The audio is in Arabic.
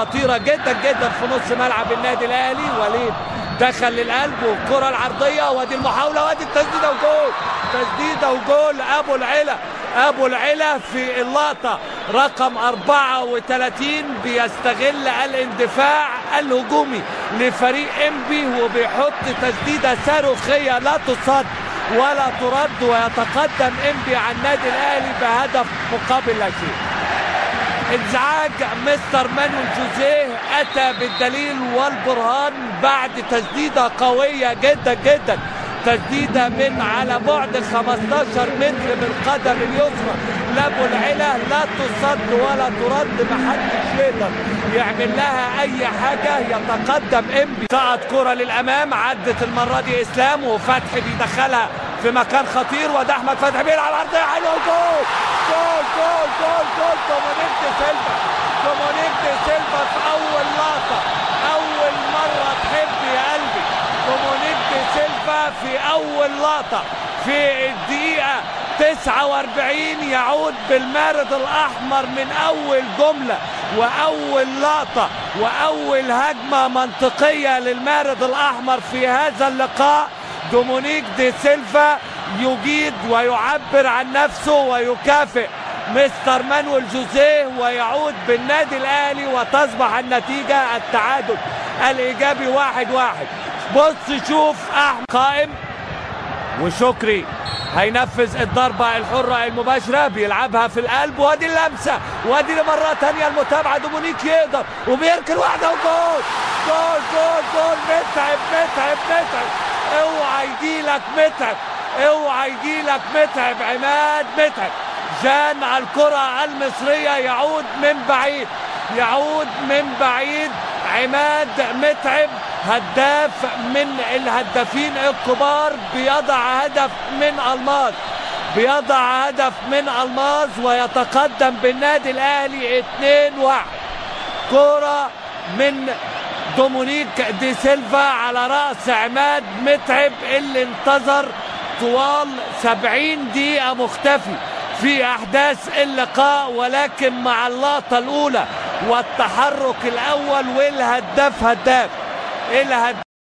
خطيرة جدا جدا في نص ملعب النادي الاهلي. وليد دخل للقلب والكرة العرضية، وادي المحاولة وادي التسديدة وجول. تسديدة وجول ابو العلا في اللقطة رقم 34 بيستغل الاندفاع الهجومي لفريق انبي وبيحط تسديدة صاروخية لا تصد ولا ترد، ويتقدم انبي عن النادي الاهلي بهدف مقابل لا شيء. انزعاج مستر مانويل جوزيه اتى بالدليل والبرهان بعد تسديده قويه جدا جدا، تسديده من على بعد 15 متر بالقدم اليسرى لابو العلا، لا تصد ولا ترد، محدش يقدر يعمل لها اي حاجه. يتقدم انبي، سقط كره للامام، عدت المره دي اسلام وفتحي بيدخلها في مكان خطير، وده احمد فتحي بيلعب عرضيه حلوه وجول. جول جول جول جول دومينيك دي سيلفا. دومينيك دي سيلفا في اول لقطه، اول مره تحب يا قلبي. دومينيك دي سيلفا في اول لقطه في الدقيقه 49 يعود بالمارد الاحمر من اول جمله واول لقطه واول هجمه منطقيه للمارد الاحمر في هذا اللقاء. دومينيك دي سيلفا يجيد ويعبر عن نفسه ويكافئ مستر مانويل جوزيه، ويعود بالنادي الاهلي وتصبح النتيجه التعادل الايجابي 1-1. بص شوف احمد قائم، وشكري هينفذ الضربه الحره المباشره، بيلعبها في القلب، وادي اللمسه، وادي لمره ثانيه المتابعه. دومينيك يقدر وبيركن واحده وجول. جول جول جول. متعب متعب متعب، اوعى يجيلك متعب، اوعى يجيلك متعب. عماد متعب جان على الكرة المصرية، يعود من بعيد، يعود من بعيد. عماد متعب هداف من الهدافين الكبار، بيضع هدف من الماس، بيضع هدف من الماس، ويتقدم بالنادي الاهلي 2-1. كرة من دومينيك دي سيلفا على رأس عماد متعب اللي انتظر طوال 70 دقيقة مختفي في أحداث اللقاء، ولكن مع اللقطة الأولى والتحرك الأول والهداف هداف.